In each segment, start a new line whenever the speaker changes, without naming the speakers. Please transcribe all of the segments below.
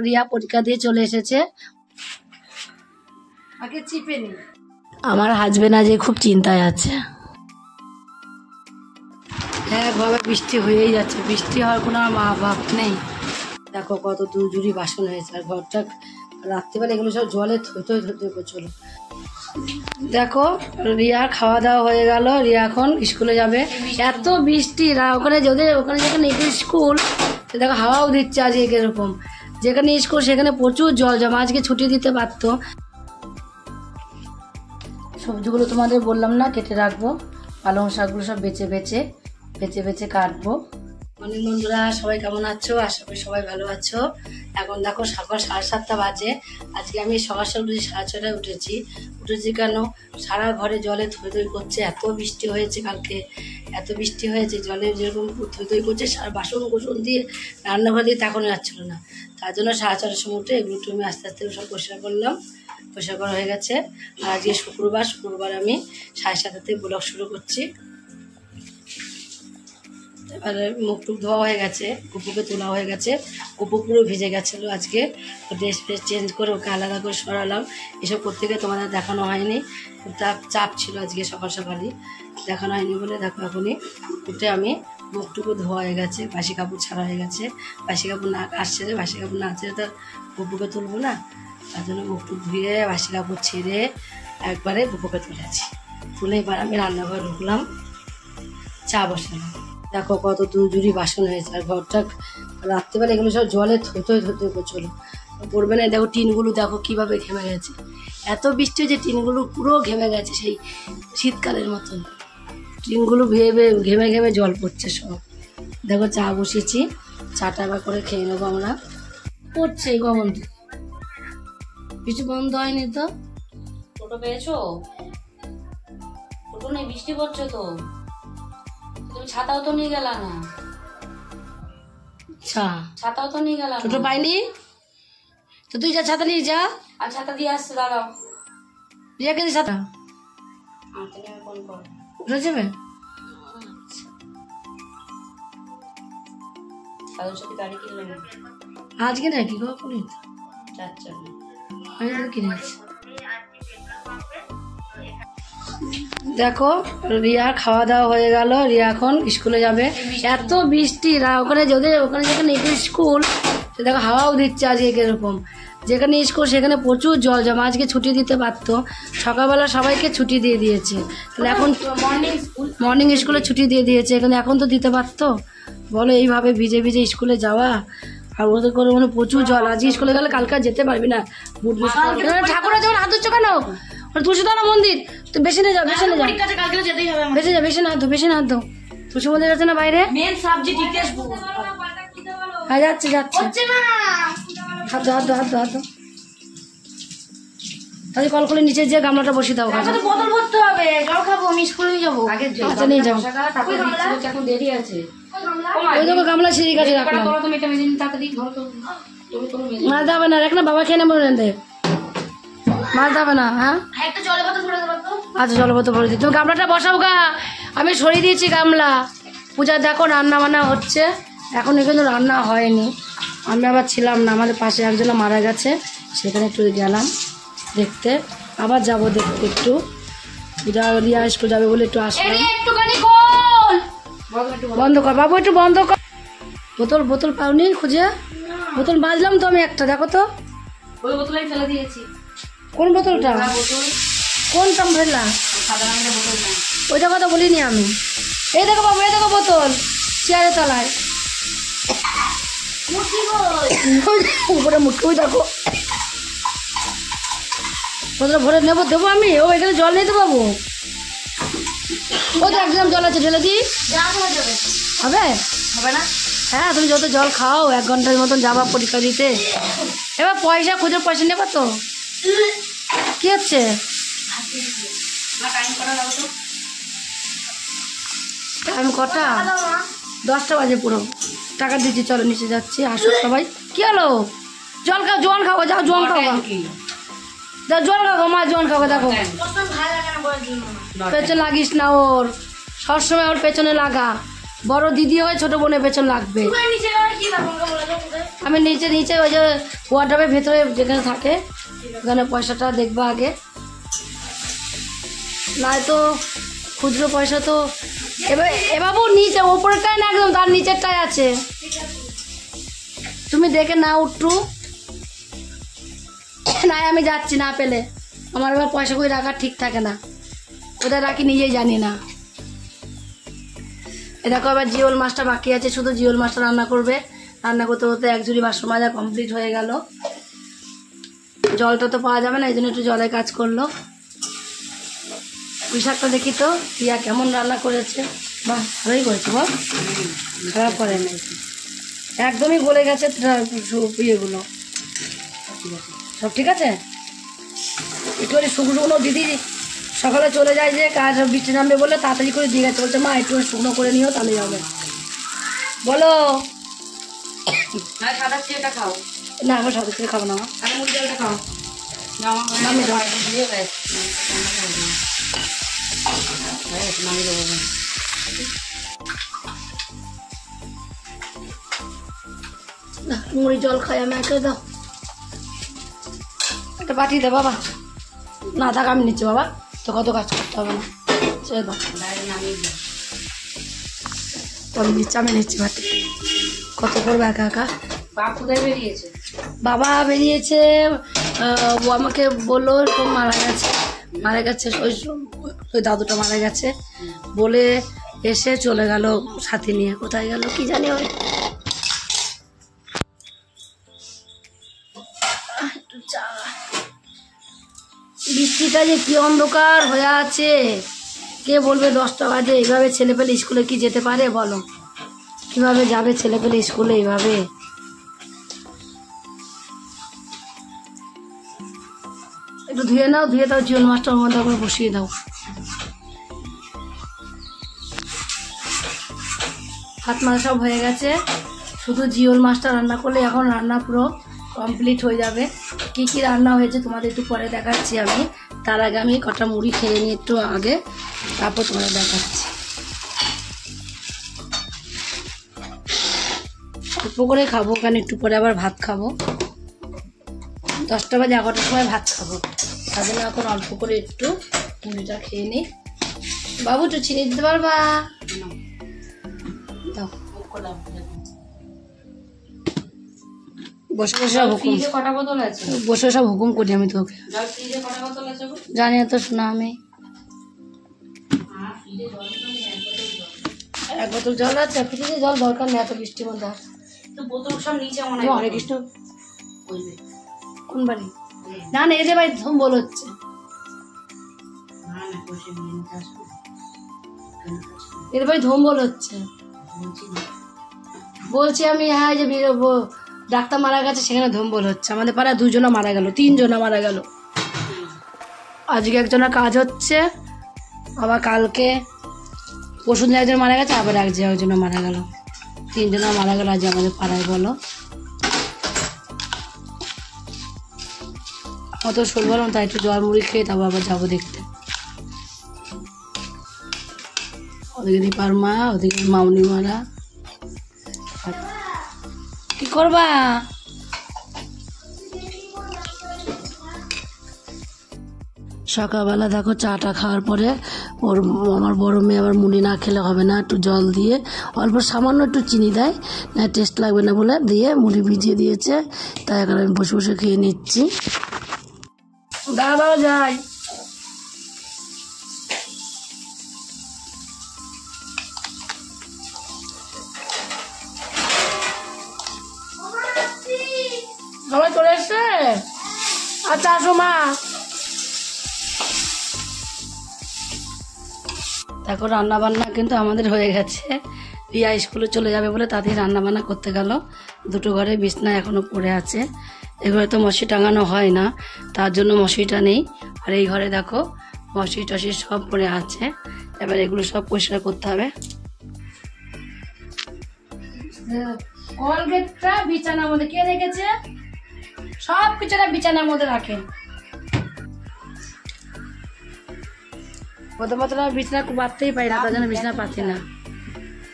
রিয়া পরীক্ষা দিয়ে চলে এসেছে। আগে চিপে নি। আমার হাজবেন্ড আজ খুব চিন্তায় আছে। একভাবে বৃষ্টি হয়েই যাচ্ছে, বৃষ্টি হওয়ার কোনো মা বাপ নেই। দেখো কত জুড়ি বাসন হয়েছে, আর ঘরটা রাত্রিবেলা এগুলো সব জলে থই প্রচুর। দেখো রিয়া খাওয়া দাওয়া হয়ে গেল, রিয়া এখন স্কুলে যাবে। এত বৃষ্টি, ওখানে যেখানে স্কুল দেখো হাওয়াও দিচ্ছে আজ এরকম, যেখানে স্কুল সেখানে প্রচুর জল জমা। আজকে ছুটি দিতে পারতো। সবজিগুলো তোমাদের বললাম না কেটে রাখবো, পালং শাকগুলো সব বেছে কাটবো। অনেক বন্ধুরা সবাই কেমন আছো? আশা করি সবাই ভালো আছো। এখন দেখো সকাল 7:30 বাজে। আজকে আমি সকাল 6:30 উঠেছি কেন, সারা ঘরে জলে থই করছে। এত বৃষ্টি হয়েছে কালকে, এত বৃষ্টি হয়েছে, জলে যেরকম থই করছে, সারা বাসন কোসন দিয়ে রান্নাঘর দিয়ে তাকানো যাচ্ছিলো না। তার জন্য 6:30 সময় উঠে এগুলো আমি আস্তে আস্তে সব পরিষ্কার করলাম। পরিষ্কার করা হয়ে গেছে। আর আজকে শুক্রবার আমি 7:30 ব্লগ শুরু করছি। এবারে মুখ টুক ধোয়া হয়ে গেছে, গুপুকে তোলা হয়ে গেছে। গুপু পুরো ভিজে গেছিলো আজকে। ড্রেস ফ্রেস চেঞ্জ করে ওকে আলাদা করে সরালাম। এসব করতে গিয়ে তোমাদের দেখানো হয়নি, তার চাপ ছিল আজকে সকালই দেখানো হয়নি বলে দেখো এখনই উঠে আমি মুখটুকু ধোয়া হয়ে গেছে, বাসি কাপড় ছাড়া হয়ে গেছে। বাসি কাপড় না ছেড়ে তো গুপুকে তুলবো না, তার জন্য মুখটুক ধুয়ে বাসি কাপড় ছেড়ে একবারে গুপুকে তুলেছি। তুলে এবার আমি রান্নাঘরে ঢুকলাম, চা বসালাম। দেখো কত জুড়ি বাসন হয়েছে, আর ঘরটা রাত্রিবেলা এগুলো সব জলে থই প্রচুর পড়বে না। দেখো টিনগুলো দেখো কিভাবে ঘেমে গেছে। এত বৃষ্টি যে টিনগুলো পুরো ঘেমে গেছে, সেই শীতকালের মতন টিনগুলো ঘেমে জল পড়ছে সব। দেখো চা বসিয়েছি, চাটা আবার করে খেয়ে নেবো আমরা। পড়ছে কখন থেকে, কিছু বন্ধ হয়নি তো।
টোটো পেয়েছো? টোটো নেই, বৃষ্টি পড়ছে তো। তুমি ছাতাও তো নিয়ে গেলা না। ছাতাও তো নিয়ে গেলা,
টোটো পাইনি তো। তুই যা, ছাতা নিয়ে যা।
আর ছাতা দিয়ে আসছে, দাঁড়াও।
রিয়াকে দি ছাতা।
তুমি ফোন করো,
উঠে যাবে।
কারোর সাথে গাড়ি কিনলাম
আজকে নাকি কখন
যাচ্ছে
কিনেছি। দেখো রিয়া খাওয়া দাওয়া হয়ে গেল, রিয়া এখন স্কুলে যাবে। এত বৃষ্টি, ওখানে যেখানে স্কুল দেখো হাওয়াও দিচ্ছে আজ এরকম, যেখানে স্কুল সেখানে প্রচুর জল জমা। আজকে ছুটি দিতে পারতো, সকালবেলা সবাইকে ছুটি দিয়ে দিয়েছে। তাহলে এখন মর্নিং স্কুলে ছুটি দিয়ে দিয়েছে, এখানে এখন তো দিতে পারতো। বলো এইভাবে ভিজে স্কুলে যাওয়া, আর ওদের করে মানে প্রচুর জল। আজকে স্কুলে গেলে কালকে যেতে পারবি না। ঠাকুর যখন হাত ধুচ্ছ কেন? তুলসীতলা মন্দির, তো বেশি না যাও, বেশি না দো। তুলসী মন্দির আছে না বাইরে? হ্যাঁ যাচ্ছে। হাত দো। তাহলে কল করে নিচে যে গামলাটা বসিয়ে দাও।
বোতল ভরতে হবে, জল খাবো, আমি স্কুলে নিয়ে যাবো।
আচ্ছা নিয়ে যাও।
এখন দেরি আছে।
ওই দেখো গামলা সিঁড়ি কাছে রাখলাম। মাছ দাবে না, রাখ না, বাবা খেয়ে নেবো। মাছ দাবে না। হ্যাঁ আচ্ছা জল বোতল ভরে দিই। তুমি গামলাটা বসাও গা, আমি সরিয়ে দিয়েছি গামলা। পূজার দেখো রান্না বান্না হচ্ছে, এখন এখানে রান্না হয়নি। আমি আবার ছিলাম না, আমাদের পাশে একজন মারা গেছে, সেখানে একটু গেলাম দেখতে। আবার যাবো দেখতে একটু। রিয়া স্কুল যাবে বলে একটু আসলাম। বন্ধ কর বাবু, একটু বন্ধ কর। বোতল পাওনি খুঁজে? বোতল বাজলাম তো আমি একটা, দেখো তো।
ওই বোতলাই ফেলে দিয়েছি।
কোন বোতলটা? কোনটা ফেললা? ওইটা কথা বলিনি আমি। এই দেখো বাবু, এই দেখো বোতল চেয়ারের তলায়। উপরে মুখে দেখো, বোতল ভরে দেবো আমি। ও এখানে জল নিতে পাবো? ও তো একদম জল আছে, ঢেলে দিই। হবে না? হ্যাঁ তুমি যত জল খাও, 1 ঘন্টার মতন যাবা পরীক্ষা দিতে। এবার খুঁজে পয়সা নেবা তো। কি হচ্ছে? টাইম কটা? 10টা বাজে পুরো। টাকা দিচ্ছি, চলো নিচে যাচ্ছি। আসো সবাই। কি হলো? জল খাও, যাও জল খাও। জল খাও মা, জল খাও। দেখো পেছনে লাগিস না ওর, সবসময় ওর পেছনে লাগা। বড় দিদি হয় ছোট বোনের পেছন লাগবে। আমি নিচে নিচে ওই যে ওয়ার্ড্রপের ভেতরে যেখানে থাকে ওখানে পয়সাটা দেখবো আগে, নয় তো খুচরো পয়সা তো বাবু নিচে ওপরটাই না একদম তার নিচেরটাই আছে, তুমি দেখে না উঠু না, আমি যাচ্ছি না পেলে, আমার এবার পয়সা করে রাখা ঠিক থাকে না, কোথায় রাখি নিজেই জানি না। এ দেখো এবার জিওল মাছটা বাকি আছে, শুধু জিওল মাছটা রান্না করবে, রান্না করতে করতে এক ঝুড়ি বাসন মাজা কমপ্লিট হয়ে গেল। জলটা তো পাওয়া যাবে না, এই জন্য একটু জলে কাজ করলো। পুঁই শাকটা দেখি তো রিয়া কেমন রান্না করেছে, বাহ ভালোই করেছে, বল খারাপ করে না, একদমই গলে গেছে ইয়েগুলো, সব ঠিক আছে। একটু শুকনো শুকনো দিদি সকালে চলে যায় যে কাজ বৃষ্টি নামবে বলে তাড়াতাড়ি করে দিয়ে গেছে, বলছে মা একটু শুকনো করে নিও তাহলে যাবে। বলো
খাও
না, আমার সাথে করে খাবো না,
মুড়ি জলটা খাও।
মুড়ি জল খাই আমি, একে দাও একটা পাঠিয়ে দে বাবা, না থাক আমি নিচ্ছি বাবা, তো কত কাজ করতে হবে না, ছেড়ে দাও আমি নিচ্ছি, আমি নিচ্ছি বাটি, কত করবো একা একা।
কোথায় বেরিয়েছে?
বাবা বেরিয়েছে, ও আমাকে বললো এরকম মারা গেছে ওই দাদুটা মারা গেছে বলে এসে চলে গেল সাথে নিয়ে, কোথায় গেল কি জানি। ওই বৃষ্টিটা যে কি অন্ধকার হয়ে আছে, কে বলবে 10টা বাজে, এইভাবে ছেলেপেলে স্কুলে কি যেতে পারে বলো, কিভাবে যাবে ছেলেপেলে স্কুলে এইভাবে। একটু ধুয়ে নাও, ধুয়ে দাও জিওল মাছটা ওর মধ্যে করে বসিয়ে দাও। হাত মারা সব হয়ে গেছে, শুধু জিওল মাছটা রান্না করলে এখন রান্না পুরো কমপ্লিট হয়ে যাবে। কি কি রান্না হয়েছে তোমাদের একটু পরে দেখাচ্ছি আমি, তার আগে আমি কটা মুড়ি খেয়ে নিই একটু আগে, তারপর তোমাদের দেখাচ্ছি। অল্প করে খাবো কারণ একটু পরে আবার ভাত খাবো, 10টা বাজে 11টার সময় ভাত খাবো, তার জন্য এখন অল্প করে একটু মুড়িটা খেয়ে নিই। বাবু একটু চিনি দিতে পারবা? দাও বসে বসে সব হুকুম,
কটা বোতল আছে?
বসে সব হুকুম করি আমি তোকে,
ফ্রিজে কটা বোতল আছে?
জানি না তো শোনা আমি। 1 বোতল জল আছে, ফ্রিজে জল দরকার নেই এত বৃষ্টির মধ্যে।
তো বোতল সব নিচে মনে
হয় অনেক কৃষ্ণ কোন বাড়ি? না না এদের বাড়ি ধম্বল হচ্ছে, এদের বাড়ি ধম্বল হচ্ছে বলছি আমি। হ্যাঁ যে ডাক্তার মারা গেছে সেখানে ধম্বল হচ্ছে, আমাদের পাড়ায় 2 জনা মারা গেল, 3 জনা মারা গেল, আজকে একজনের কাজ হচ্ছে, আবার কালকে পরশুদিন একজন মারা গেছে, আবার একজন মারা গেল, 3 জনা মারা গেল আজ আমাদের পাড়ায়। বলো অত শোল বললাম তাই একটু জল মুড়ি খেয়ে তারপর আবার যাবো দেখতে। ওদিকে দীপার মা, ওদিকে মামনি মারা, কি করবা? সকালবেলা দেখো চাটা খাওয়ার পরে আমার বড় মেয়ে আবার মুড়ি না খেলে হবে না, একটু জল দিয়ে অল্প সামান্য একটু চিনি দেয় না, টেস্ট লাগবে না বলে দিয়ে মুড়ি ভিজিয়ে দিয়েছে, তাই এখন আমি বসে বসে খেয়ে নিচ্ছি। দাদাও যাই, সবাই চলে এসছে, আচ্ছা আসো মা। দেখো রান্না বান্না কিন্তু আমাদের হয়ে গেছে, রিয়া স্কুলে চলে যাবে বলে তাদের রান্না বান্না করতে গেল, 2 ঘরে বিছনা এখনো পড়ে আছে, এই ঘরে তো মশি টাঙানো হয় না তার জন্য মশিটা নেই, আর এই ঘরে দেখো মশি টশি সব পড়ে আছে, এবার এগুলো সব পরিষ্কার করতে হবে। কলগেটটা বিছানার মধ্যে কে রেখেছে? সব কিছুটা বিছানার মধ্যে রাখে, প্রথমত বিছানা পাততেই পারি না, তার জন্য বিছানা পাতি না।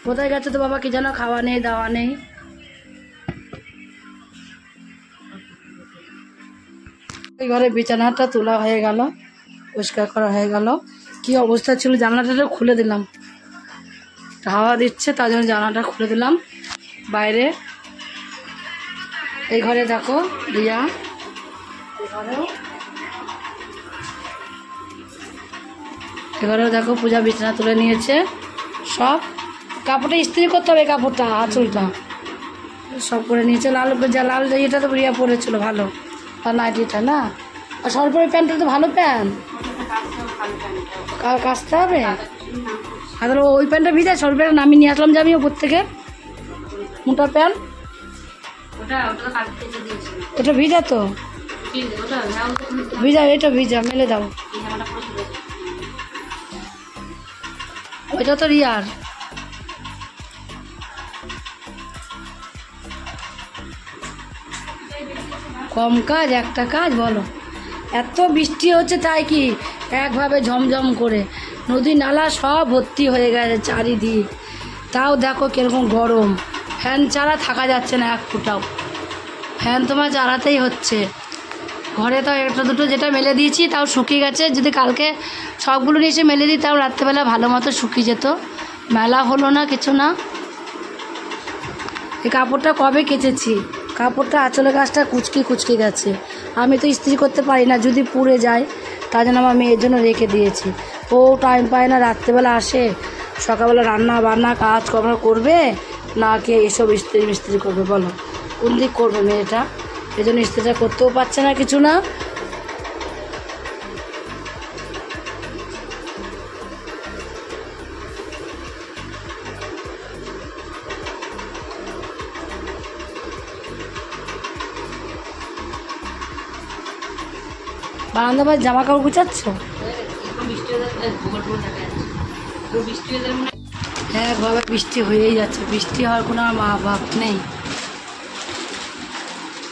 কোথায় গেছে তো বাবা, কি যেন খাওয়া নেই দাওয়া নেই। এই ঘরে বিছানাটা তোলা হয়ে গেল, পরিষ্কার করা হয়ে গেল। কি অবস্থা ছিল, জানলাটা খুলে দিলাম, হাওয়া দিচ্ছে তার জন্য জানলাটা খুলে দিলাম বাইরে। এই ঘরে দেখো রিয়া, এঘরেও দেখো পূজা বিছানা তুলে নিয়েছে। সব কাপড়টা ইস্ত্রি করতে হবে, কাপড়টা আঁচলটা সব করে নিয়েছে। লাল লাল ইয়েটা তো রিয়া পরেছিল ভালো, আর নাইটিটা না, আর সরপরে প্যান্টটা তো ভালো প্যান্ট, কাচতে হবে। আর ওই প্যান্টটা ভিজা, সরু প্যান্ট নামিয়ে নিয়ে আসলাম যে আমি ওপর থেকে, মোটা প্যান্ট ওটা ভিজা তো, ভিজা এটা ভিজা, মেলে দাও। ওইটা তো রিয়ার। কম কাজ একটা কাজ বলো, এত বৃষ্টি হচ্ছে তাই কি একভাবে ঝমঝম করে, নদী নালা সব ভর্তি হয়ে গেছে চারিদিক। তাও দেখো কিরকম গরম, ফ্যান ছাড়া থাকা যাচ্ছে না এক ফুটাও, ফ্যান তোমার চালাতেই হচ্ছে। ঘরে তাও একটা দুটো যেটা মেলে দিয়েছি তাও শুকিয়ে গেছে, যদি কালকে সবগুলো নিয়ে এসে মেলে দিই তাও রাত্রেবেলা ভালো মতো শুকিয়ে যেত, মেলা হলো না কিছু না। এই কাপড়টা কবে কেচেছি, কাপড়টা আঁচলের গাছটা কুচকে কুচকে গেছে, আমি তো ইস্ত্রি করতে পারি না, যদি পুড়ে যায় তার জন্য আমার মেয়ের জন্য রেখে দিয়েছি। ও টাইম পায় না, রাত্রেবেলা আসে, সকালবেলা রান্না বান্না কাজ কভার করবে না, কে এসব ইস্ত্রি মিস্ত্রি করবে বলো, কোন দিক করবে মেয়েটা, এই জন্য ইস্ত্রিটা করতেও পারছে না কিছু না। বারান্দা বাড়ি জামা কাপড় গুছাচ্ছ? হ্যাঁ বাবা, বৃষ্টি হয়েই যাচ্ছে, বৃষ্টি হওয়ার কোনো আর মা বাপ নেই।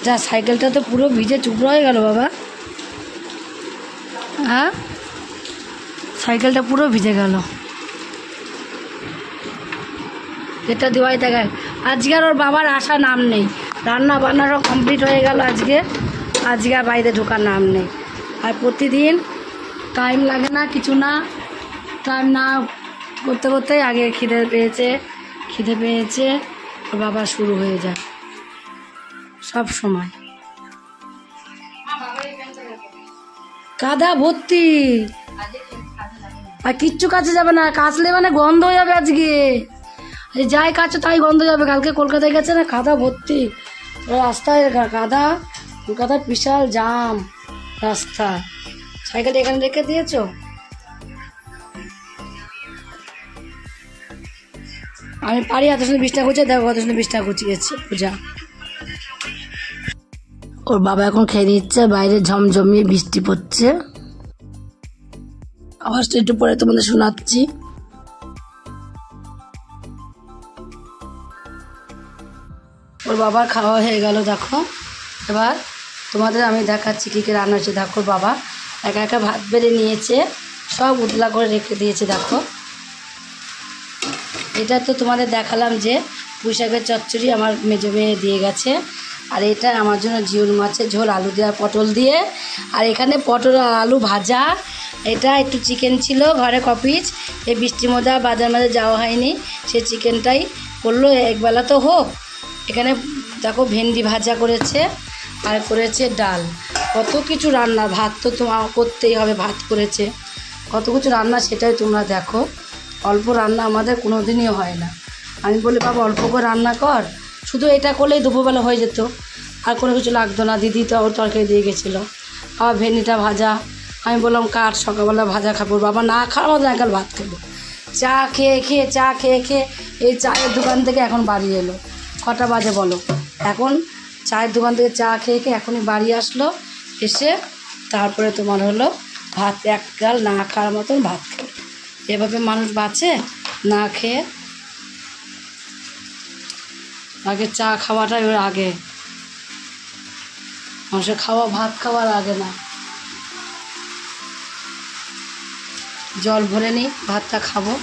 যা সাইকেলটা তো পুরো ভিজে চুপড়ো হয়ে গেল বাবা, হ্যাঁ সাইকেলটা পুরো ভিজে গেল। এটা দিওয়াই দেখায় আজকে আর ওর বাবার আসার নাম নেই, রান্না বান্না সব কমপ্লিট হয়ে গেল আজকে, আজকে আর বাড়িতে ঢোকার নাম নেই। আর প্রতিদিন টাইম লাগে না কিছু না, টাইম না করতে করতেই আগে খিদে পেয়েছে ওর বাবা শুরু হয়ে যায় সব সময়। কাদা ভর্তি, আর কিচ্ছু কাছে যাবে না, কাচলে মানে গন্ধ হয়ে যাবে আজকে, যাই কাছে তাই গন্ধ যাবে। কালকে কলকাতায় গেছে না, কাদা ভর্তি রাস্তায়, কাদা কলকাতার বিশাল জাম রাস্তা। সাইকেলটা এখানে রেখে দিয়েছো? আমি পারি এত সুন্দর বিছনা গুছিয়ে, দেখো কত সুন্দর বিছনা গুছিয়েছে পূজা। ওর বাবা এখন খেয়ে নিচ্ছে, বাইরে ঝমঝমিয়ে বৃষ্টি পড়ছে, আওয়াজটা একটু পরে তোমাদের শোনাচ্ছি। ওর বাবার খাওয়া হয়ে গেল দেখো, এবার তোমাদের আমি দেখাচ্ছি কী কী রান্না হচ্ছে। দেখো বাবা একা একা ভাত বেড়ে নিয়েছে, সব উতলা করে রেখে দিয়েছে। দেখো এটা তো তোমাদের দেখালাম যে পুঁই শাকের চচ্চড়ি আমার মেজো মেয়ে দিয়ে গেছে, আর এটা আমার জন্য জিওল মাছের ঝোল, আলু দেওয়া পটল দিয়ে, আর এখানে পটল আলু ভাজা। এটা একটু চিকেন ছিল ঘরে কপিস, এই বৃষ্টির মধ্যে বাজার মাঝে যাওয়া হয়নি, সে চিকেনটাই করলো একবেলা তো হোক। এখানে দেখো ভেন্ডি ভাজা করেছে, আর করেছে ডাল, কত কিছু রান্না। ভাত তো তোমার করতেই হবে, ভাত করেছে, কত কিছু রান্না সেটাই তোমরা দেখো। অল্প রান্না আমাদের কোনো দিনই হয় না। আমি বলি বাবা অল্প করে রান্না কর, শুধু এটা করলেই দুপুরবেলা হয়ে যেত, আর কোনো কিছু লাগতো না। দিদি তো ওর তরকারি দিয়ে গেছিলো, আবার ভেন্ডিটা ভাজা। আমি বললাম কাঠ সকালবেলা ভাজা খাবো, বাবা না খাওয়ার মতো একাল ভাত খাবো। চা খেয়ে এই চায়ের দোকান থেকে এখন বাড়ি এলো, কটা বাজে বলো? এখন চায়ের দোকান থেকে চা খেয়ে এখনই বাড়ি আসলো, এসে তারপরে তোমার হলো ভাত এক গাল না খাওয়ার মতন ভাত খেলো। এভাবে মানুষ বাঁচে না খেয়ে? আগে চা খাওয়াটাই ওর আগে, মানুষের খাওয়া ভাত খাওয়ার আগে না। জল ভরে নিই, ভাতটা খাবো।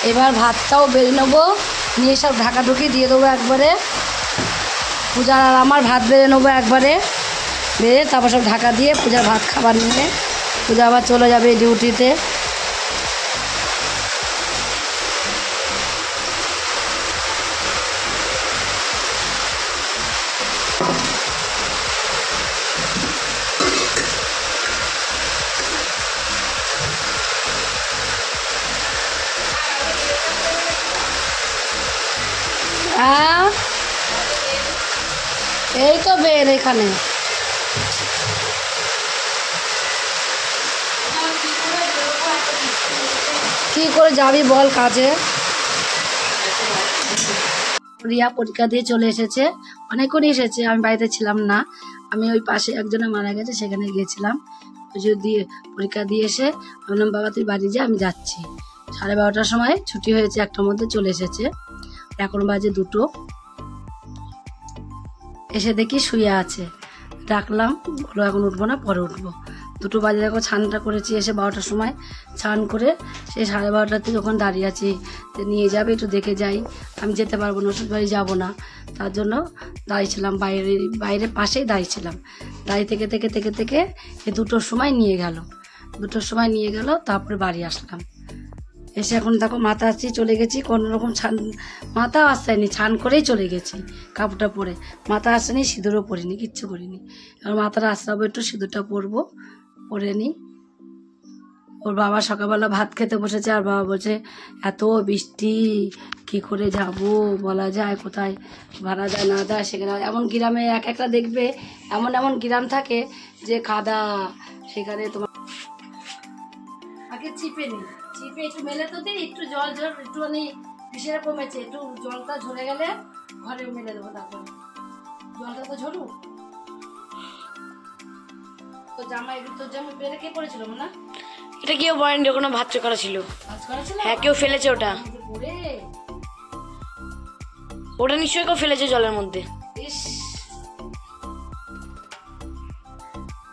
এবার ভাতটাও বেড়ে নেবো, নিয়ে সব ঢাকাঢুকি দিয়ে দেবো একবারে। পূজার আর আমার ভাত বেড়ে নেবো একবারে, বেড়ে তারপর সব ঢাকা দিয়ে পূজার ভাত খাবার নিয়ে পূজা আবার চলে যাবে ডিউটিতে। হ্যাঁ, এই তো বের এখানে। কি করে যাবি বল কাজে? রিয়া পরীক্ষা দিয়ে চলে এসেছে, অনেকক্ষণ এসেছে, আমি বাড়িতে ছিলাম না। আমি ওই পাশে একজনে মারা গেছে সেখানে গিয়েছিলাম। দিয়ে পরীক্ষা দিয়ে এসে বললাম বাবা তুই বাড়ি যা, আমি যাচ্ছি। 12:30টার সময় ছুটি হয়েছে, 1টার মধ্যে চলে এসেছে। এখন বাজে 2টো। এসে দেখি শুয়ে আছে, ডাকলাম, বলো এখন উঠবো না, পরে উঠবো। 2টো বাজে দেখো স্নানটা করেছি, এসে 12টার সময় স্নান করে সেই 12:30 থেকে ওখানে দাঁড়িয়ে আছি যে নিয়ে যাবে একটু দেখে যাই। আমি যেতে পারবো না, ওষুধ বাড়ি যাবো না, তার জন্য দাঁড়িয়েছিলাম বাইরে পাশেই দাঁড়িয়েছিলাম। দাঁড়িয়ে থেকে এই 2টোর সময় নিয়ে গেল। 2টোর সময় নিয়ে গেল, তারপরে বাড়ি আসলাম। এসে এখন দেখো মাথা আসছি, চলে গেছি কোনো রকম মাথা আসতেনি, ছান করেই চলে গেছি কাপড়টা পরে। মাথা আসেনি, সিঁদুরও পরিনি, কিচ্ছু করিনি। এবার মাথাটা আসতে একটু সিঁদুরটা পরবো, পরে নিই। ওর বাবা সকালবেলা ভাত খেতে বসেছে, আর বাবা বলছে এত বৃষ্টি কি করে যাব, বলা যায় কোথায় ভাড়া যায় না যায়। সেখানে এমন গ্রামে একটা দেখবে, এমন গ্রাম থাকে যে কাদা, সেখানে তোমার আগে চিপে একটু মেলে তো দিই, একটু জল একটুখানি বিষেরা কমেছে, একটু জলটা ঝরে গেলে ঘরে মেলে দেবো। তারপরে জলটা তো ঝরুক। তো তোর জামা বেড়ে কে পড়েছিল না?
এটা কেউ বলেনি, ওখানে ভাত করা ছিল। হ্যাঁ, কেউ ফেলেছে ওটা। ওটা নিশ্চয়ই কেউ ফেলেছে জলের মধ্যে।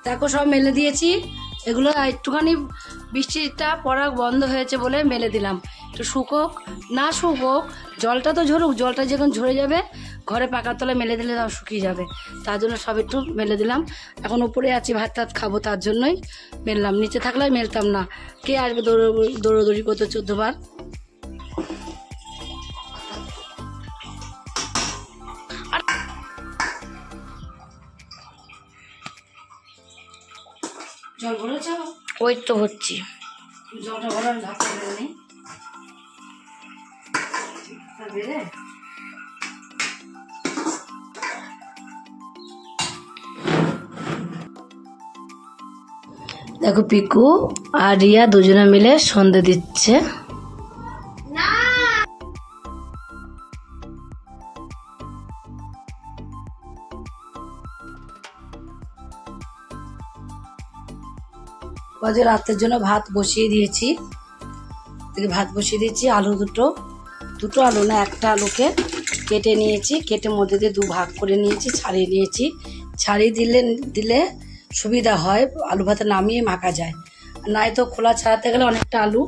দেখো সব মেলে দিয়েছি, এগুলো একটুখানি বৃষ্টিটা পড়া বন্ধ হয়েছে বলে মেলে দিলাম। একটু শুকোক না শুকোক, জলটা তো ঝরুক, জলটা যখন ঝরে যাবে ঘরে পাকার তলায় মেলে দিলে তাও শুকিয়ে যাবে। তার জন্য সব একটু মেলে দিলাম। এখন উপরে আছি, ভাত টাত খাবো, তার জন্যই মেললাম। নিচে থাকলে মেলতাম না, কে আসবে দৌড়োদৌড়ি করতে 14 বার। জল ভরেছ?
ওই তো হচ্ছে।
জলটা ভরার ঢাকা বেরো নেই বেড়ে। দেখো পিকু আর রিয়া দুজনে মিলে সন্ধে দিচ্ছে। আজ রাতের জন্য ভাত বসিয়ে দিয়েছি। আলু দুটো আলু না, একটা আলুকে কেটে নিয়েছি, কেটে মধ্যে দিয়ে 2 ভাগ করে নিয়েছি, ছাড়িয়ে নিয়েছি। ছাড়িয়ে দিলে সুবিধা হয়, আলু ভাতে নামিয়ে মাখা যায়। নাই তো খোলা ছাড়াতে গেলে অনেকটা আলু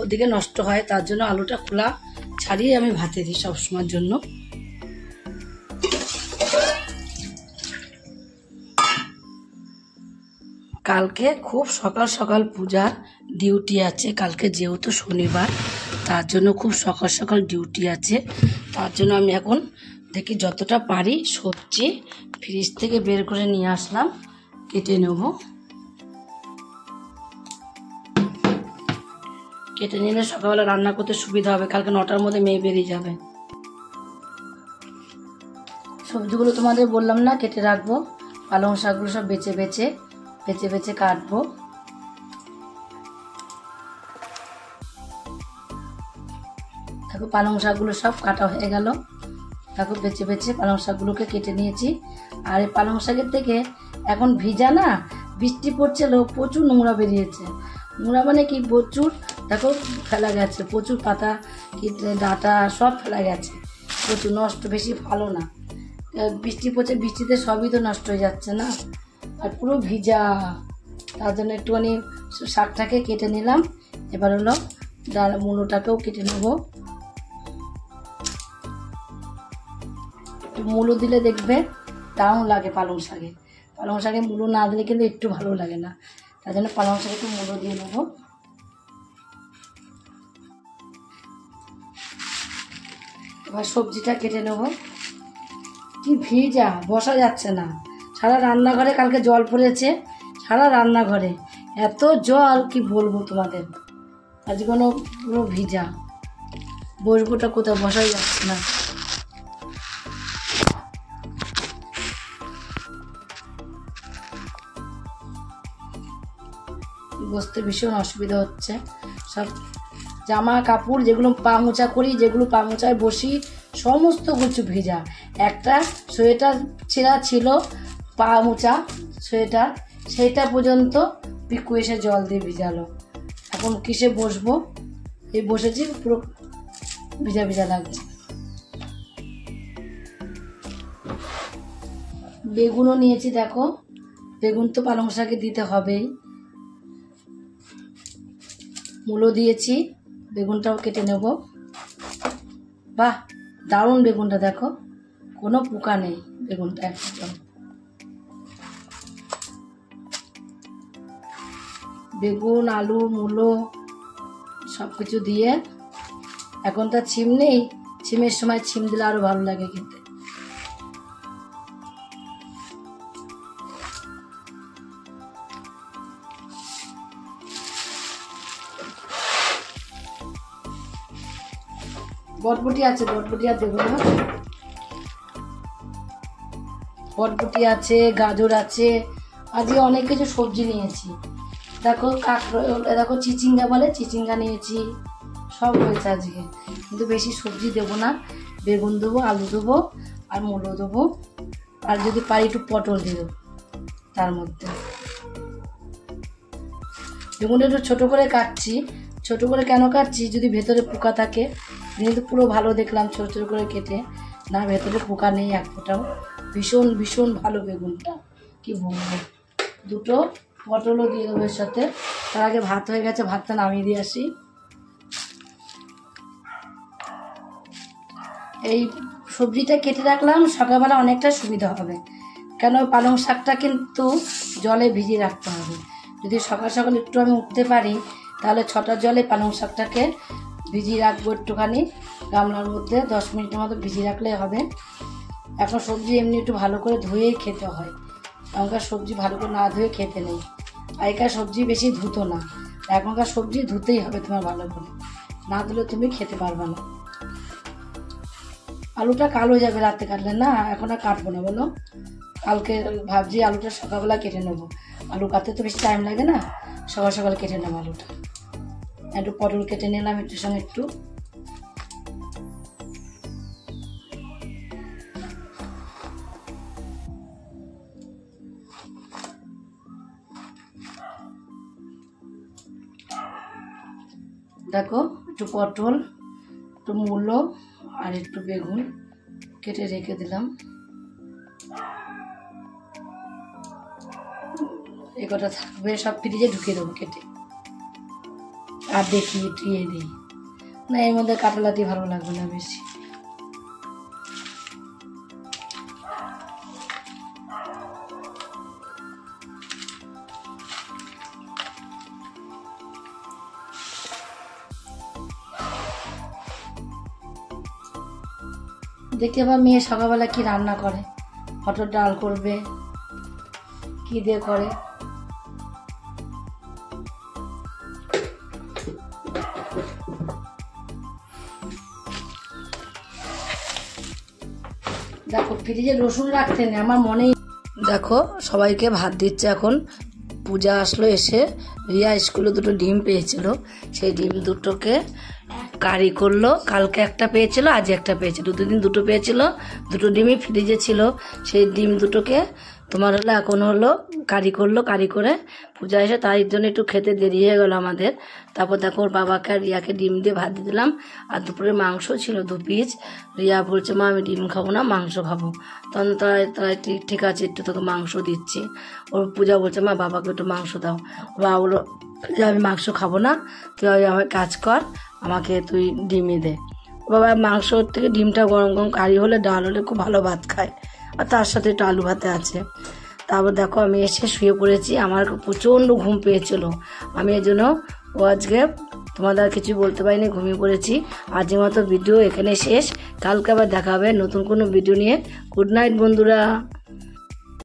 ওদিকে নষ্ট হয়, তার জন্য আলুটা খোলা ছাড়িয়ে আমি ভাতে দিই সবসময়ের জন্য। কালকে খুব সকাল সকাল পূজার ডিউটি আছে, কালকে যেহেতু শনিবার, তার জন্য খুব সকাল সকাল ডিউটি আছে। তার জন্য আমি এখন দেখি যতটা পারি সবজি ফ্রিজ থেকে বের করে নিয়ে আসলাম, কেটে নেব। কেটে নিলে সকালবেলা রান্না করতে সুবিধা হবে, কালকে 9টার মধ্যে মেয়ে বেরিয়ে যাবে। সবজিগুলো তোমাদের বললাম না কেটে রাখবো, পালং শাকগুলো সব বেছে বেছে কাটবো। দেখো পালং শাকগুলো সব কাটা হয়ে গেল। দেখো বেছে পালং শাকগুলোকে কেটে নিয়েছি। আর এই পালং শাকের থেকে এখন ভিজা না, বৃষ্টি পড়ছিল, প্রচুর নোংরা বেরিয়েছে। নোংরা মানে কি, প্রচুর দেখো ফেলা গেছে, প্রচুর পাতা ডাঁটা সব ফেলা গেছে, প্রচুর নষ্ট, বেশি ভালো না। বৃষ্টি পড়ছে, বৃষ্টিতে সবই তো নষ্ট হয়ে যাচ্ছে না, আর পুরো ভিজা। তার জন্য একটুখানি শাকটাকে কেটে নিলাম। এবার হলো মূলোটাকেও কেটে নেব। মূলো দিলে দেখবে দারুণ লাগে পালং শাকে। পালং শাকে মূলো না দিলে কিন্তু একটু ভালো লাগে না, তার জন্য পালং শাকে একটু মূলো দিয়ে নেবো। এবার সবজিটা কেটে নেব। কি ভিজা, বসা যাচ্ছে না। সারা রান্নাঘরে কালকে জল পড়েছে, সারা রান্নাঘরে এত জল কি বলবো তোমাদের। আজ কোনো পুরো ভিজা, বসবোটা কোথাও, বসাই যাচ্ছে না। বসতে ভীষণ অসুবিধা হচ্ছে। সব জামা কাপড় যেগুলো পা মোছা করি, যেগুলো পা মোছায় বসি, সমস্ত কিছু ভেজা। একটা সোয়েটার ছেঁড়া ছিল, পা মোছা সোয়েটার, সেইটা পর্যন্ত পিকু এসে জল দিয়ে ভিজালো। এখন কিসে বসবো, এই বসেছি পুরো ভিজা ভিজা লাগছে। বেগুনও নিয়েছি, দেখো বেগুন তো পালং শাকে দিতে হবেই। মূলো দিয়েছি, বেগুনটাও কেটে নেব। বাহ, দারুণ বেগুনটা, দেখো কোনো পোকা নেই বেগুনটা একদম। বেগুন, আলু, মূলো সব কিছু দিয়ে, এখন তো ছিম নেই, ছিমের সময় ছিম দিলে আরো ভালো লাগে খেতে। বটবটি আছে, বটবটি আর দেবো না। বটবটি আছে, গাজর আছে, আজকে অনেক কিছু সবজি নিয়েছি। দেখো দেখো চিচিঙ্গা বলে, চিচিঙ্গা নিয়েছি, সব রয়েছে আজকে। কিন্তু বেশি সবজি দেবো না, বেগুন দেবো, আলু দেবো আর মূলো দেবো, আর যদি পারি একটু পটল দিয়ে দেবো তার মধ্যে। বেগুনটা একটু ছোটো করে কাটছি। ছোটো করে কেন কাটছি, যদি ভেতরে পোকা থাকে, কিন্তু পুরো ভালো দেখলাম ছোটো ছোটো করে কেটে, না ভেতরে পোকা নেই এক ফোঁটাও। ভীষণ ভীষণ ভালো বেগুনটা, কি বলবো। দুটো পটলও দিয়ে দেবো এর সাথে। তার আগে ভাত হয়ে গেছে, ভাতটা নামিয়ে দিয়ে আসি। এই সবজিটা কেটে রাখলাম, সকালবেলা অনেকটা সুবিধা হবে। কেন পালং শাকটা কিন্তু জলে ভিজিয়ে রাখতে হবে। যদি সকাল সকাল একটু আমি উঠতে পারি, তাহলে 6টার জলে পালং শাকটাকে ভিজিয়ে রাখবো একটুখানি গামলার মধ্যে, 10 মিনিটের মতো ভিজিয়ে রাখলে হবে। এখন সবজি এমনি একটু ভালো করে ধুয়েই খেতে হয়, এখনকার সবজি ভালো করে না ধুয়ে খেতে নেই। আগেকার সবজি বেশি ধুতো না, এখনকার সবজি ধুতেই হবে তোমার ভালো করে, না ধুলে তুমি খেতে পারবে না। আলুটা কালো হয়ে যাবে রাতে কাটলে, না এখন আর কাটবো না বলো, কালকে ভাবছি আলুটা সকালবেলা কেটে নেবো। আলু কাটতে তো বেশি টাইম লাগে না, সকাল সকাল কেটে নেবো আলুটা। একটু পটল কেটে নিলাম একটু সঙ্গে একটু। দেখো একটু পটল, একটু মূলো আর একটু বেগুন কেটে রেখে দিলাম। এই কটা থাকবে, সব ফ্রিজে ঢুকিয়ে দেবো কেটে। আর দেখি টিয়ে দিই না, এর মধ্যে কাটালাটি ভালো লাগবে না বেশি। দেখি আবার মেয়ে সকালবেলা কি রান্না করে, মটর ডাল করবে, কি দিয়ে করে। দেখো ফ্রিজে রসুন রাখতে নেই আমার মনেই। দেখো সবাইকে ভাত দিচ্ছে এখন। পূজা আসলো, এসে রিয়া স্কুলে দুটো ডিম পেয়েছিল, সেই ডিম দুটোকে কারি করলো। কালকে একটা পেয়েছিল, আজ একটা পেয়েছিল, দুদিন দুটো পেয়েছিল। দুটো ডিমই ফ্রিজে ছিল, সেই ডিম দুটোকে তোমার হলো এখন হলো কারি করলো। কারি করে পূজা এসে তার জন্য একটু খেতে দেরি হয়ে গেল আমাদের। তারপর দেখো ওর বাবাকে আর রিয়াকে ডিম দিয়ে ভাত দিয়ে দিলাম। আর দুপুরে মাংস ছিল 2 পিস। রিয়া বলছে মা আমি ডিম খাবো না, মাংস খাবো। তখন তাই ঠিক আছে একটু তোকে মাংস দিচ্ছি। ওর পূজা বলছে মা বাবাকে একটু মাংস দাও। বাবা বললো যে আমি মাংস খাবো না, তুই আমার কাজ কর, আমাকে তুই ডিমই দে। বাবা মাংস থেকে ডিমটা গরম গরম কারি হলে ডাল হলে খুব ভালো ভাত খায়, আর তার সাথে একটু আলু ভাতে আছে। তারপর দেখো আমি এসে শুয়ে পড়েছি, আমার প্রচণ্ড ঘুম পেয়েছিল, আমি এই জন্য আজকে তোমাদের আর কিছু বলতে পারিনি, ঘুমিয়ে পড়েছি। আজকের মতো ভিডিও এখানে শেষ, কালকে আবার দেখা হবে নতুন কোনো ভিডিও নিয়ে। গুড নাইট বন্ধুরা।